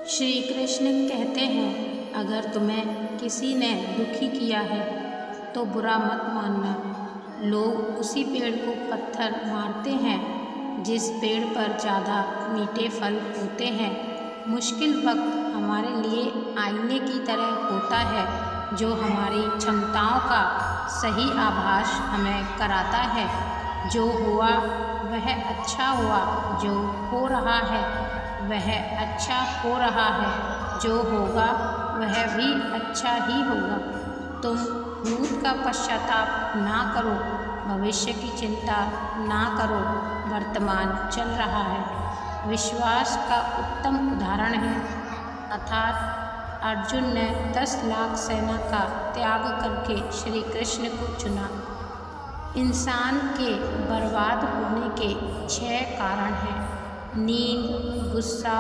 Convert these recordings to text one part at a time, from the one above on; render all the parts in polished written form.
श्री कृष्ण कहते हैं, अगर तुम्हें किसी ने दुखी किया है तो बुरा मत मानना। लोग उसी पेड़ को पत्थर मारते हैं जिस पेड़ पर ज़्यादा मीठे फल होते हैं। मुश्किल वक्त हमारे लिए आईने की तरह होता है जो हमारी क्षमताओं का सही आभास हमें कराता है। जो हुआ वह अच्छा हुआ, जो हो रहा है वह अच्छा हो रहा है, जो होगा वह भी अच्छा ही होगा। तुम भूत का पश्चाताप ना करो, भविष्य की चिंता ना करो, वर्तमान चल रहा है। विश्वास का उत्तम उदाहरण है। अर्थात अर्जुन ने 10 लाख सेना का त्याग करके श्री कृष्ण को चुना। इंसान के बर्बाद होने के 6 कारण हैं: नींद, गुस्सा,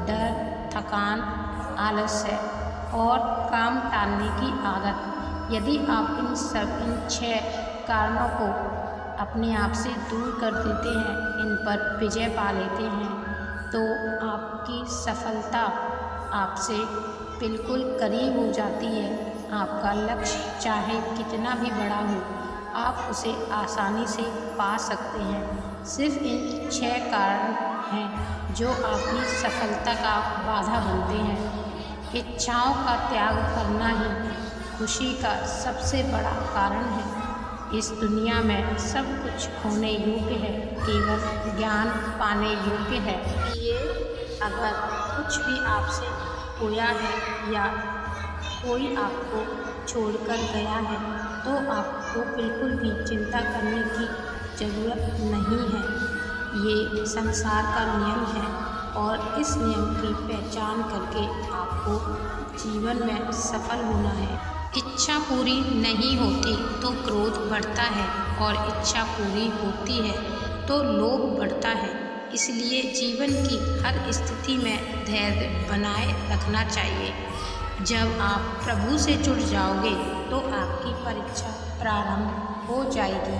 डर, थकान, आलस्य और काम टालने की आदत। यदि आप इन 6 कारणों को अपने आप से दूर कर देते हैं, इन पर विजय पा लेते हैं, तो आपकी सफलता आपसे बिल्कुल करीब हो जाती है। आपका लक्ष्य चाहे कितना भी बड़ा हो, आप उसे आसानी से पा सकते हैं। सिर्फ इन 6 कारण हैं जो आपकी सफलता का बाधा बनते हैं। इच्छाओं का त्याग करना ही खुशी का सबसे बड़ा कारण है। इस दुनिया में सब कुछ खोने योग्य है, केवल ज्ञान पाने योग्य है। ये अगर कुछ भी आपसे खोया है या कोई आपको छोड़कर गया है तो आपको बिल्कुल भी चिंता करने की ज़रूरत नहीं है। ये संसार का नियम है और इस नियम की पहचान करके आपको जीवन में सफल होना है। इच्छा पूरी नहीं होती तो क्रोध बढ़ता है और इच्छा पूरी होती है तो लोभ बढ़ता है। इसलिए जीवन की हर स्थिति में धैर्य बनाए रखना चाहिए। जब आप प्रभु से जुड़ जाओगे तो आपकी परीक्षा प्रारंभ हो जाएगी।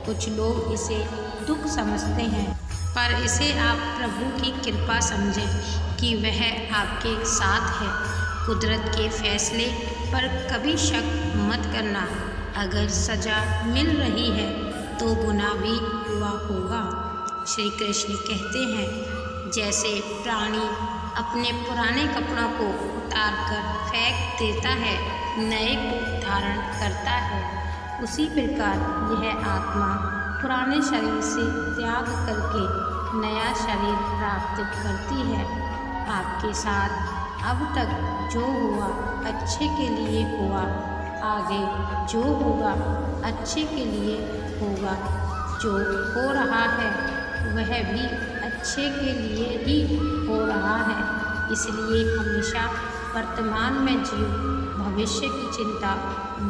कुछ लोग इसे दुख समझते हैं, पर इसे आप प्रभु की कृपा समझें कि वह आपके साथ है। कुदरत के फैसले पर कभी शक मत करना। अगर सज़ा मिल रही है तो गुनाह भी हुआ होगा। श्री कृष्ण कहते हैं, जैसे प्राणी अपने पुराने कपड़ों को उतार कर फेंक देता है, नए को धारण करता है, उसी प्रकार यह आत्मा पुराने शरीर से त्याग करके नया शरीर प्राप्त करती है। आपके साथ अब तक जो हुआ अच्छे के लिए हुआ, आगे जो होगा अच्छे के लिए होगा। जो हो रहा है वह भी अच्छे के लिए ही हो रहा है। इसलिए हमेशा वर्तमान में जियो, भविष्य की चिंता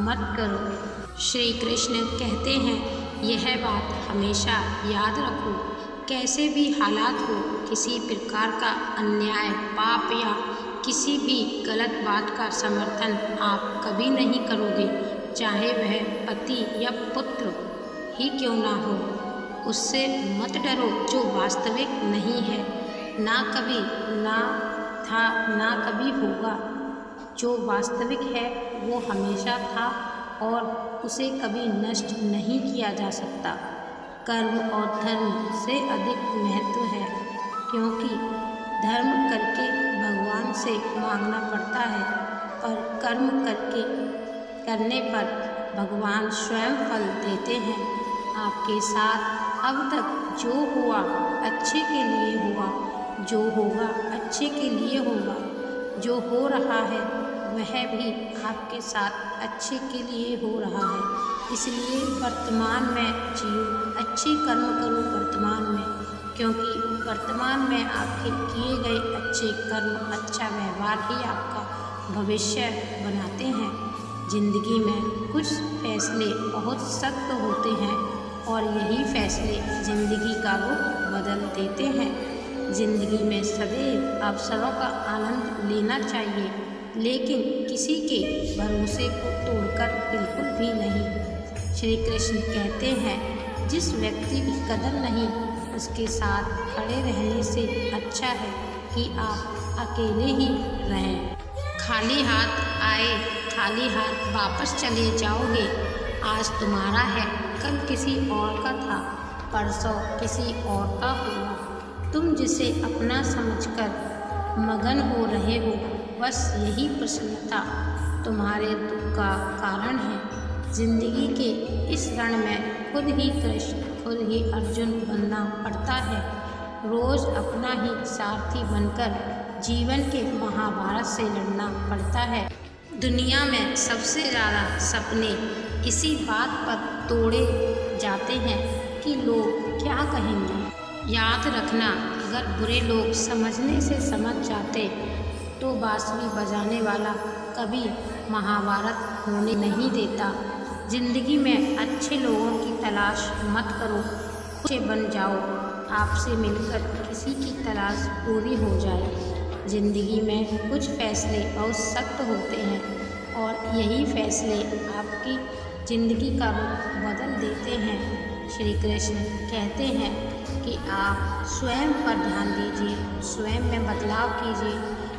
मत करो। श्री कृष्ण कहते हैं, यह बात हमेशा याद रखो, कैसे भी हालात हो, किसी प्रकार का अन्याय, पाप या किसी भी गलत बात का समर्थन आप कभी नहीं करोगे, चाहे वह पति या पुत्र ही क्यों ना हो। उससे मत डरो जो वास्तविक नहीं है, ना कभी ना था ना कभी होगा। जो वास्तविक है वो हमेशा था और उसे कभी नष्ट नहीं किया जा सकता। कर्म और धर्म से अधिक महत्व है, क्योंकि धर्म करके भगवान से मांगना पड़ता है, पर कर्म करने पर भगवान स्वयं फल देते हैं। आपके साथ अब तक जो हुआ अच्छे के लिए हुआ, जो होगा अच्छे के लिए होगा, जो हो रहा है वह भी आपके साथ अच्छे के लिए हो रहा है। इसलिए वर्तमान में जियो, अच्छे कर्म करो वर्तमान में, क्योंकि वर्तमान में आपके किए गए अच्छे कर्म, अच्छा व्यवहार ही आपका भविष्य बनाते हैं। जिंदगी में कुछ फैसले बहुत सख्त होते हैं और यही फैसले जिंदगी का रुख बदल देते हैं। जिंदगी में सदैव अवसरों का आनंद लेना चाहिए, लेकिन किसी के भरोसे को तोड़कर बिल्कुल भी नहीं। श्री कृष्ण कहते हैं, जिस व्यक्ति की कदर नहीं, उसके साथ खड़े रहने से अच्छा है कि आप अकेले ही रहें। खाली हाथ आए खाली हाथ वापस चले जाओगे। आज तुम्हारा है, कल किसी और का था, परसों किसी और का होगा। तुम जिसे अपना समझकर मगन हो रहे हो, बस यही प्रसन्नता तुम्हारे दुख का कारण है। जिंदगी के इस रण में खुद ही कृष्ण खुद ही अर्जुन बनना पड़ता है। रोज अपना ही सारथी बनकर जीवन के महाभारत से लड़ना पड़ता है। दुनिया में सबसे ज़्यादा सपने इसी बात पर तोड़े जाते हैं कि लोग क्या कहेंगे। याद रखना, अगर बुरे लोग समझने से समझ जाते तो बांसुरी बजाने वाला कभी महाभारत होने नहीं देता। जिंदगी में अच्छे लोगों की तलाश मत करो, खुद से बन जाओ। आपसे मिलकर किसी की तलाश पूरी हो जाए। जिंदगी में कुछ फैसले बहुत सख्त होते हैं और यही फैसले आपकी ज़िंदगी का रुख बदल देते हैं। श्री कृष्ण कहते हैं कि आप स्वयं पर ध्यान दीजिए, स्वयं में बदलाव कीजिए,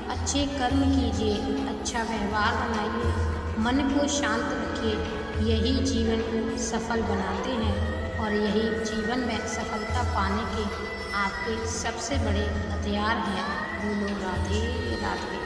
अच्छे कर्म कीजिए, अच्छा व्यवहार बनाइए, मन को शांत रखिए। यही जीवन को सफल बनाते हैं और यही जीवन में सफलता पाने के आपके सबसे बड़े हथियार हैं। बोलो राधे राधे।